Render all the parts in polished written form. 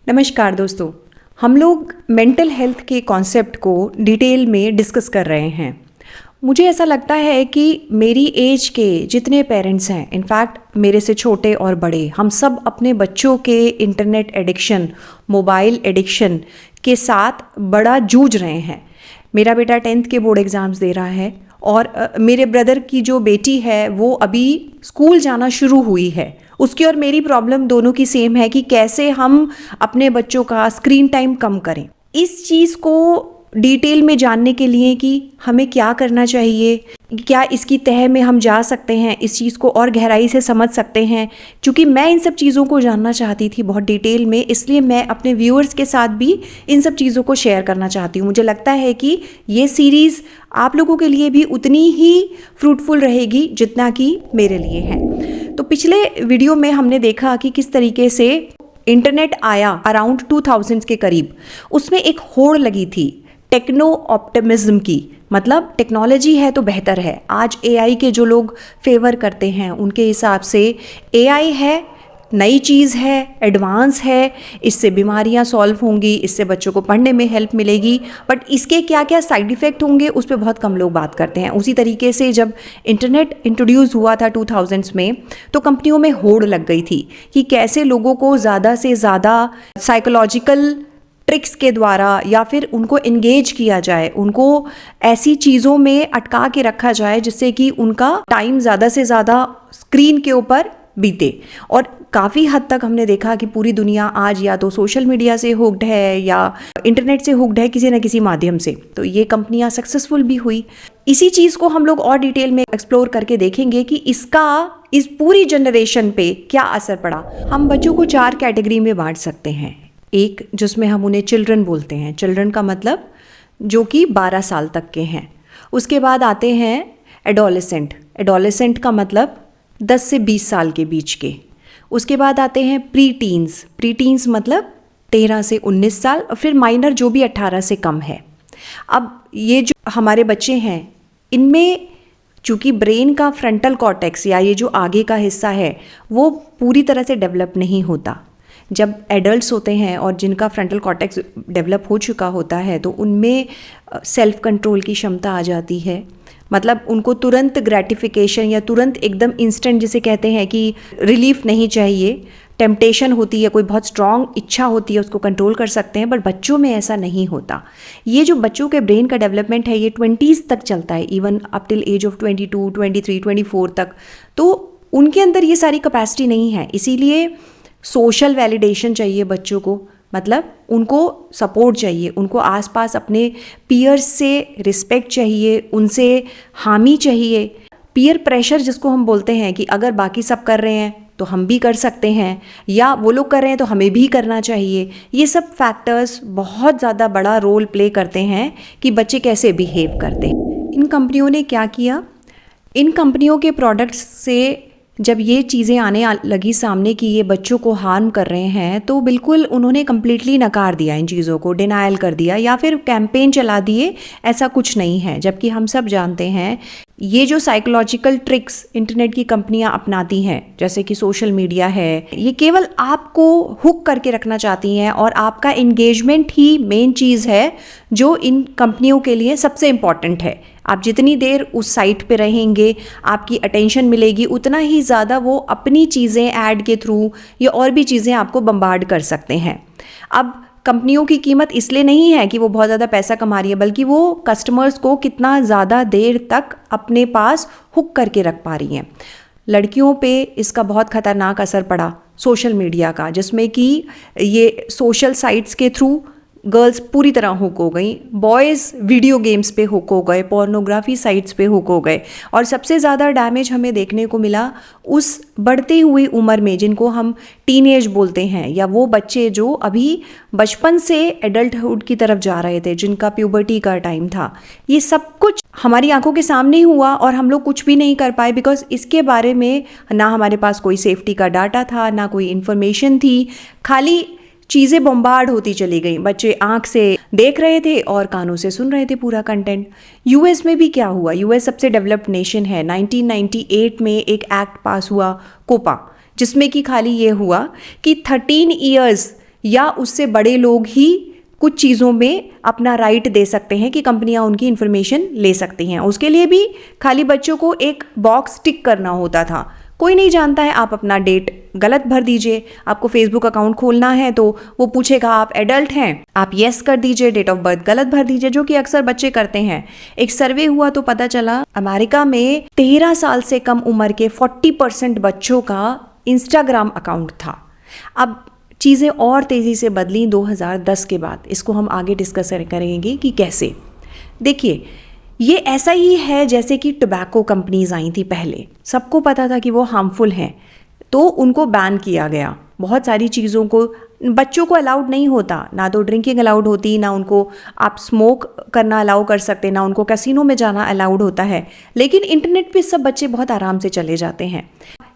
नमस्कार दोस्तों। हम लोग मेंटल हेल्थ के कॉन्सेप्ट को डिटेल में डिस्कस कर रहे हैं। मुझे ऐसा लगता है कि मेरी एज के जितने पेरेंट्स हैं, इनफैक्ट मेरे से छोटे और बड़े, हम सब अपने बच्चों के इंटरनेट एडिक्शन, मोबाइल एडिक्शन के साथ बड़ा जूझ रहे हैं। मेरा बेटा 10th के बोर्ड एग्ज़ाम्स दे रहा है और मेरे ब्रदर की जो बेटी है वो अभी स्कूल जाना शुरू हुई है। उसकी और मेरी प्रॉब्लम दोनों की सेम है कि कैसे हम अपने बच्चों का स्क्रीन टाइम कम करें। इस चीज़ को डिटेल में जानने के लिए कि हमें क्या करना चाहिए, क्या इसकी तह में हम जा सकते हैं, इस चीज़ को और गहराई से समझ सकते हैं। क्योंकि मैं इन सब चीज़ों को जानना चाहती थी बहुत डिटेल में, इसलिए मैं अपने व्यूअर्स के साथ भी इन सब चीज़ों को शेयर करना चाहती हूँ। मुझे लगता है कि ये सीरीज़ आप लोगों के लिए भी उतनी ही फ्रूटफुल रहेगी जितना कि मेरे लिए है। तो पिछले वीडियो में हमने देखा कि किस तरीके से इंटरनेट आया अराउंड 2000 के करीब। उसमें एक होड़ लगी थी टेक्नो ऑप्टिमिज्म की, मतलब टेक्नोलॉजी है तो बेहतर है। आज एआई के जो लोग फेवर करते हैं उनके हिसाब से एआई है, नई चीज़ है, एडवांस है, इससे बीमारियां सॉल्व होंगी, इससे बच्चों को पढ़ने में हेल्प मिलेगी। बट इसके क्या क्या साइड इफ़ेक्ट होंगे उस पर बहुत कम लोग बात करते हैं। उसी तरीके से जब इंटरनेट इंट्रोड्यूस हुआ था 2000s में, तो कंपनियों में होड़ लग गई थी कि कैसे लोगों को ज़्यादा से ज़्यादा साइकोलॉजिकल ट्रिक्स के द्वारा या फिर उनको एंगेज किया जाए, उनको ऐसी चीज़ों में अटका के रखा जाए जिससे कि उनका टाइम ज़्यादा से ज़्यादा स्क्रीन के ऊपर बीते। और काफ़ी हद तक हमने देखा कि पूरी दुनिया आज या तो सोशल मीडिया से हुक्ड है या इंटरनेट से हुक्ड है किसी न किसी माध्यम से। तो ये कंपनियां सक्सेसफुल भी हुई। इसी चीज़ को हम लोग और डिटेल में एक्सप्लोर करके देखेंगे कि इसका इस पूरी जनरेशन पे क्या असर पड़ा। हम बच्चों को 4 कैटेगरी में बांट सकते हैं। एक जिसमें हम उन्हें चिल्ड्रन बोलते हैं, चिल्ड्रन का मतलब जो कि 12 साल तक के हैं। उसके बाद आते हैं एडोलेसेंट, एडोलेसेंट का मतलब 10 से 20 साल के बीच के। उसके बाद आते हैं प्री टीन्स, प्री टीन्स मतलब 13 से 19 साल, और फिर माइनर जो भी 18 से कम है। अब ये जो हमारे बच्चे हैं इनमें चूँकि ब्रेन का फ्रंटल कॉर्टेक्स या ये जो आगे का हिस्सा है वो पूरी तरह से डेवलप नहीं होता। जब एडल्ट्स होते हैं और जिनका फ्रंटल कॉर्टेक्स डेवलप हो चुका होता है तो उनमें सेल्फ कंट्रोल की क्षमता आ जाती है। मतलब उनको तुरंत ग्रेटिफिकेशन या तुरंत एकदम इंस्टेंट जिसे कहते हैं कि रिलीफ नहीं चाहिए। टेम्पटेशन होती है, कोई बहुत स्ट्रॉन्ग इच्छा होती है, उसको कंट्रोल कर सकते हैं। बट बच्चों में ऐसा नहीं होता। ये जो बच्चों के ब्रेन का डेवलपमेंट है ये 20s तक चलता है, even up till as of 22, 23, 24 तक। तो उनके अंदर ये सारी कैपेसिटी नहीं है। इसीलिए सोशल वैलिडेशन चाहिए बच्चों को, मतलब उनको सपोर्ट चाहिए, उनको आसपास अपने पीयर्स से रिस्पेक्ट चाहिए, उनसे हामी चाहिए। पीयर प्रेशर जिसको हम बोलते हैं कि अगर बाकी सब कर रहे हैं तो हम भी कर सकते हैं, या वो लोग कर रहे हैं तो हमें भी करना चाहिए। ये सब फैक्टर्स बहुत ज़्यादा बड़ा रोल प्ले करते हैं कि बच्चे कैसे बिहेव करते हैं। इन कंपनियों ने क्या किया, इन कंपनियों के प्रोडक्ट्स से जब ये चीज़ें आने लगी सामने कि ये बच्चों को हार्म कर रहे हैं, तो बिल्कुल उन्होंने कम्प्लीटली नकार दिया, इन चीज़ों को डिनायल कर दिया या फिर कैंपेन चला दिए ऐसा कुछ नहीं है। जबकि हम सब जानते हैं ये जो साइकोलॉजिकल ट्रिक्स इंटरनेट की कंपनियां अपनाती हैं, जैसे कि सोशल मीडिया है, ये केवल आपको हुक करके रखना चाहती हैं और आपका एंगेजमेंट ही मेन चीज़ है जो इन कंपनियों के लिए सबसे इम्पॉर्टेंट है। आप जितनी देर उस साइट पे रहेंगे, आपकी अटेंशन मिलेगी, उतना ही ज़्यादा वो अपनी चीज़ें ऐड के थ्रू या और भी चीज़ें आपको बम्बार्ड कर सकते हैं। अब कंपनियों की कीमत इसलिए नहीं है कि वो बहुत ज़्यादा पैसा कमा रही है, बल्कि वो कस्टमर्स को कितना ज़्यादा देर तक अपने पास हुक करके रख पा रही हैं। लड़कियों पे इसका बहुत ख़तरनाक असर पड़ा सोशल मीडिया का, जिसमें कि ये सोशल साइट्स के थ्रू गर्ल्स पूरी तरह हुक हो गई, बॉयज़ वीडियो गेम्स पे हुक हो गए, पोर्नोग्राफी साइट्स पे हुक हो गए। और सबसे ज़्यादा डैमेज हमें देखने को मिला उस बढ़ती हुई उम्र में जिनको हम टीनेज बोलते हैं, या वो बच्चे जो अभी बचपन से एडल्टहुड की तरफ जा रहे थे, जिनका प्यूबर्टी का टाइम था। ये सब कुछ हमारी आंखों के सामने हुआ और हम लोग कुछ भी नहीं कर पाए, बिकॉज इसके बारे में ना हमारे पास कोई सेफ्टी का डाटा था, ना कोई इन्फॉर्मेशन थी। खाली चीज़ें बम्बार्ड होती चली गई, बच्चे आंख से देख रहे थे और कानों से सुन रहे थे पूरा कंटेंट। यूएस में भी क्या हुआ, यूएस सबसे डेवलप्ड नेशन है। 1998 में एक एक्ट पास हुआ कोपा, जिसमें कि खाली ये हुआ कि 13 ईयर्स या उससे बड़े लोग ही कुछ चीज़ों में अपना राइट दे सकते हैं कि कंपनियां उनकी इन्फॉर्मेशन ले सकती हैं। उसके लिए भी खाली बच्चों को एक बॉक्स टिक करना होता था। कोई नहीं जानता है, आप अपना डेट गलत भर दीजिए। आपको फेसबुक अकाउंट खोलना है तो वो पूछेगा आप एडल्ट हैं, आप येस कर दीजिए, डेट ऑफ बर्थ गलत भर दीजिए, जो कि अक्सर बच्चे करते हैं। एक सर्वे हुआ तो पता चला अमेरिका में 13 साल से कम उम्र के 40% बच्चों का इंस्टाग्राम अकाउंट था। अब चीज़ें और तेज़ी से बदली 2010 के बाद। इसको हम आगे डिस्कस करेंगे कि कैसे। देखिए, ये ऐसा ही है जैसे कि टोबैको कंपनीज आई थी पहले, सबको पता था कि वो हार्मफुल हैं तो उनको बैन किया गया। बहुत सारी चीज़ों को बच्चों को अलाउड नहीं होता, ना तो ड्रिंकिंग अलाउड होती, ना उनको आप स्मोक करना अलाउ कर सकते, ना उनको कैसीनो में जाना अलाउड होता है। लेकिन इंटरनेट पे सब बच्चे बहुत आराम से चले जाते हैं।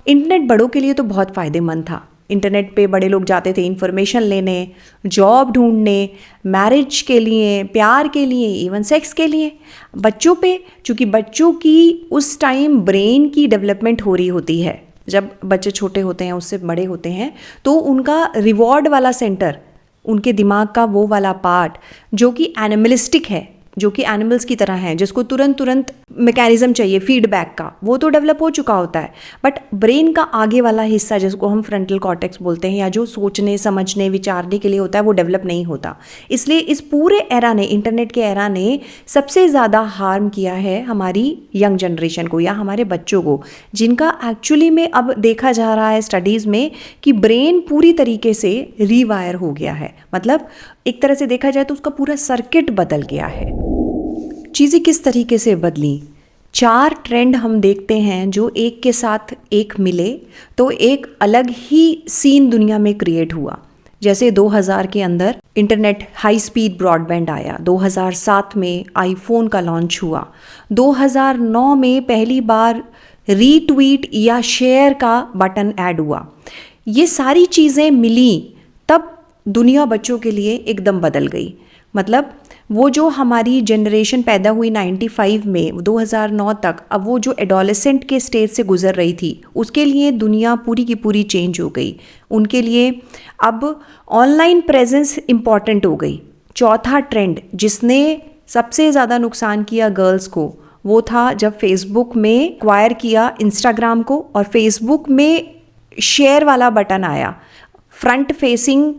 इंटरनेट बड़ों के लिए तो बहुत फ़ायदेमंद था। इंटरनेट पे बड़े लोग जाते थे इन्फॉर्मेशन लेने, जॉब ढूंढने, मैरिज के लिए, प्यार के लिए, इवन सेक्स के लिए। बच्चों पे, चूँकि बच्चों की उस टाइम ब्रेन की डेवलपमेंट हो रही होती है, जब बच्चे छोटे होते हैं उससे बड़े होते हैं तो उनका रिवॉर्ड वाला सेंटर, उनके दिमाग का वो वाला पार्ट जो कि एनिमलिस्टिक है, जो कि एनिमल्स की तरह है, जिसको तुरंत मैकेनिज्म चाहिए फीडबैक का, वो तो डेवलप हो चुका होता है। बट ब्रेन का आगे वाला हिस्सा जिसको हम फ्रंटल कॉर्टेक्स बोलते हैं, या जो सोचने समझने विचारने के लिए होता है, वो डेवलप नहीं होता। इसलिए इस पूरे एरा ने, इंटरनेट के एरा ने सबसे ज़्यादा हार्म किया है हमारी यंग जनरेशन को या हमारे बच्चों को, जिनका एक्चुअली में अब देखा जा रहा है स्टडीज़ में कि ब्रेन पूरी तरीके से रीवायर हो गया है। मतलब एक तरह से देखा जाए तो उसका पूरा सर्किट बदल गया है। चीज़ें किस तरीके से बदली? 4 ट्रेंड हम देखते हैं जो एक के साथ एक मिले तो एक अलग ही सीन दुनिया में क्रिएट हुआ। जैसे 2000 के अंदर इंटरनेट हाई स्पीड ब्रॉडबैंड आया, 2007 में आईफोन का लॉन्च हुआ, 2009 में पहली बार रीट्वीट या शेयर का बटन ऐड हुआ। ये सारी चीज़ें मिली तब दुनिया बच्चों के लिए एकदम बदल गई। मतलब वो जो हमारी जनरेशन पैदा हुई 95 में 2009 तक, अब वो जो एडोलेसेंट के स्टेज से गुजर रही थी, उसके लिए दुनिया पूरी की पूरी चेंज हो गई। उनके लिए अब ऑनलाइन प्रेजेंस इम्पॉर्टेंट हो गई। चौथा ट्रेंड जिसने सबसे ज़्यादा नुकसान किया गर्ल्स को, वो था जब फेसबुक में एक्वायर किया इंस्टाग्राम को और फेसबुक में शेयर वाला बटन आया, फ्रंट फेसिंग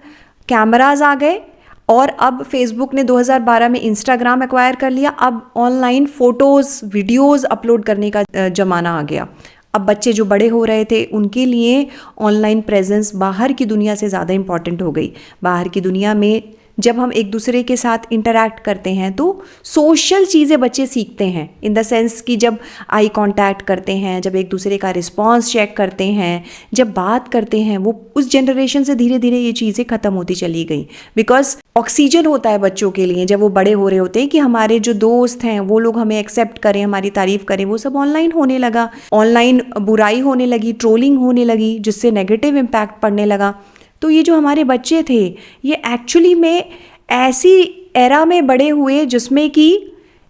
कैमराज आ गए और अब फेसबुक ने 2012 में इंस्टाग्राम एक्वायर कर लिया। अब ऑनलाइन फ़ोटोज़ वीडियोज़ अपलोड करने का ज़माना आ गया। अब बच्चे जो बड़े हो रहे थे उनके लिए ऑनलाइन प्रेजेंस बाहर की दुनिया से ज़्यादा इम्पॉर्टेंट हो गई। बाहर की दुनिया में जब हम एक दूसरे के साथ इंटरैक्ट करते हैं तो सोशल चीज़ें बच्चे सीखते हैं, इन द सेंस कि जब आई कांटेक्ट करते हैं, जब एक दूसरे का रिस्पांस चेक करते हैं, जब बात करते हैं, वो उस जनरेशन से धीरे धीरे ये चीज़ें ख़त्म होती चली गई। बिकॉज ऑक्सीजन होता है बच्चों के लिए जब वो बड़े हो रहे होते हैं कि हमारे जो दोस्त हैं वो लोग हमें एक्सेप्ट करें, हमारी तारीफ़ करें। वो सब ऑनलाइन होने लगा, ऑनलाइन बुराई होने लगी, ट्रोलिंग होने लगी, जिससे नेगेटिव इम्पैक्ट पड़ने लगा। तो ये जो हमारे बच्चे थे ये एक्चुअली में ऐसी एरा में बड़े हुए जिसमें कि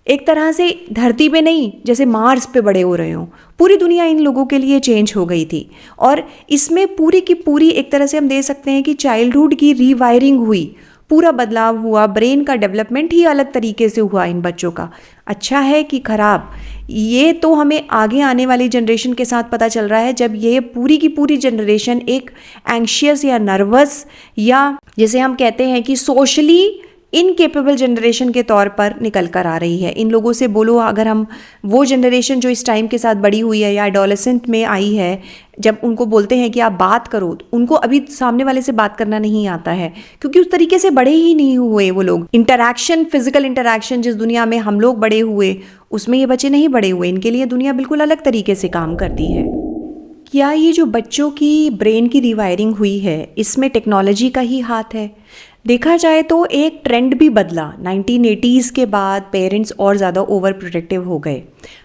एक तरह से धरती पे नहीं, जैसे मार्स पे बड़े हो रहे हों। पूरी दुनिया इन लोगों के लिए चेंज हो गई थी और इसमें पूरी की पूरी एक तरह से हम दे सकते हैं कि चाइल्डहुड की रीवायरिंग हुई, पूरा बदलाव हुआ, ब्रेन का डेवलपमेंट ही अलग तरीके से हुआ इन बच्चों का। अच्छा है कि ख़राब, ये तो हमें आगे आने वाली जनरेशन के साथ पता चल रहा है, जब ये पूरी की पूरी जनरेशन एक एंग्शियस या नर्वस या जैसे हम कहते हैं कि सोशली इनकेपेबल जनरेशन के तौर पर निकल कर आ रही है। इन लोगों से बोलो, अगर हम वो जनरेशन जो इस टाइम के साथ बड़ी हुई है या एडोलेसेंट में आई है, जब उनको बोलते हैं कि आप बात करो, तो उनको अभी सामने वाले से बात करना नहीं आता है, क्योंकि उस तरीके से बड़े ही नहीं हुए वो लोग। इंटरैक्शन, फिजिकल इंटरैक्शन जिस दुनिया में हम लोग बड़े हुए उसमें ये बच्चे नहीं बड़े हुए। इनके लिए दुनिया बिल्कुल अलग तरीके से काम करती है। क्या ये जो बच्चों की ब्रेन की रिवायरिंग हुई है इसमें टेक्नोलॉजी का ही हाथ है? देखा जाए तो एक ट्रेंड भी बदला। 1980s के बाद पेरेंट्स और ज़्यादा ओवर प्रोटेक्टिव हो गए,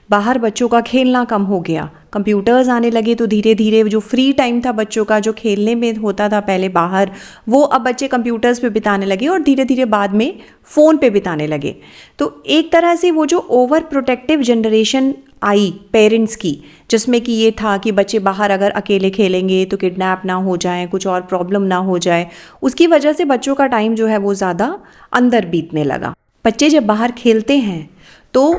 बाहर बच्चों का खेलना कम हो गया, कंप्यूटर्स आने लगे, तो धीरे धीरे जो फ्री टाइम था बच्चों का, जो खेलने में होता था पहले बाहर, वो अब बच्चे कंप्यूटर्स पे बिताने लगे और धीरे धीरे बाद में फ़ोन पे बिताने लगे। तो एक तरह से वो जो ओवर प्रोटेक्टिव जनरेशन आई पेरेंट्स की, जिसमें कि ये था कि बच्चे बाहर अगर अकेले खेलेंगे तो किडनैप ना हो जाएं, कुछ और प्रॉब्लम ना हो जाए, उसकी वजह से बच्चों का टाइम जो है वो ज़्यादा अंदर बीतने लगा। बच्चे जब बाहर खेलते हैं तो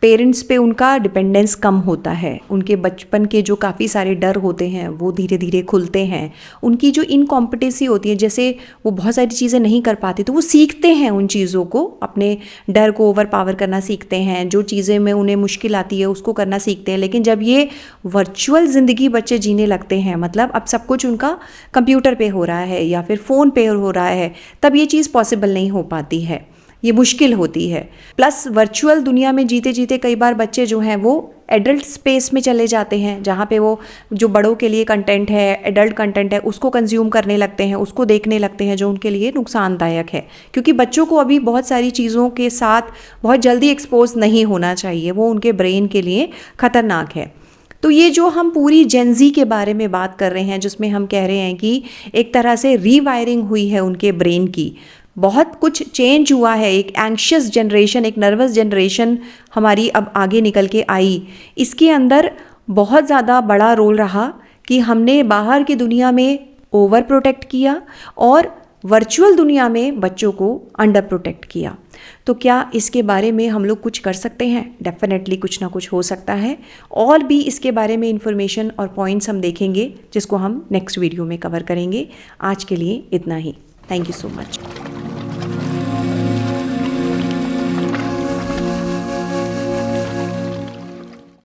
पेरेंट्स पे उनका डिपेंडेंस कम होता है, उनके बचपन के जो काफ़ी सारे डर होते हैं वो धीरे धीरे खुलते हैं, उनकी जो इनकॉम्पिटेंसी होती है, जैसे वो बहुत सारी चीज़ें नहीं कर पाते तो वो सीखते हैं उन चीज़ों को, अपने डर को ओवर पावर करना सीखते हैं, जो चीज़ें में उन्हें मुश्किल आती है उसको करना सीखते हैं। लेकिन जब ये वर्चुअल ज़िंदगी बच्चे जीने लगते हैं, मतलब अब सब कुछ उनका कंप्यूटर पे हो रहा है या फिर फ़ोन पे हो रहा है, तब ये चीज़ पॉसिबल नहीं हो पाती है, ये मुश्किल होती है। प्लस वर्चुअल दुनिया में जीते जीते कई बार बच्चे जो हैं वो एडल्ट स्पेस में चले जाते हैं, जहाँ पे वो जो बड़ों के लिए कंटेंट है, एडल्ट कंटेंट है, उसको कंज्यूम करने लगते हैं, उसको देखने लगते हैं, जो उनके लिए नुकसानदायक है। क्योंकि बच्चों को अभी बहुत सारी चीज़ों के साथ बहुत जल्दी एक्सपोज नहीं होना चाहिए, वो उनके ब्रेन के लिए ख़तरनाक है। तो ये जो हम पूरी जेनजी के बारे में बात कर रहे हैं, जिसमें हम कह रहे हैं कि एक तरह से रीवायरिंग हुई है उनके ब्रेन की, बहुत कुछ चेंज हुआ है, एक एंग्शियस जनरेशन, एक नर्वस जनरेशन हमारी अब आगे निकल के आई। इसके अंदर बहुत ज़्यादा बड़ा रोल रहा कि हमने बाहर की दुनिया में ओवर प्रोटेक्ट किया और वर्चुअल दुनिया में बच्चों को अंडर प्रोटेक्ट किया। तो क्या इसके बारे में हम लोग कुछ कर सकते हैं? डेफिनेटली कुछ ना कुछ हो सकता है। और भी इसके बारे में इंफॉर्मेशन और पॉइंट्स हम देखेंगे, जिसको हम नेक्स्ट वीडियो में कवर करेंगे। आज के लिए इतना ही। Thank you so much.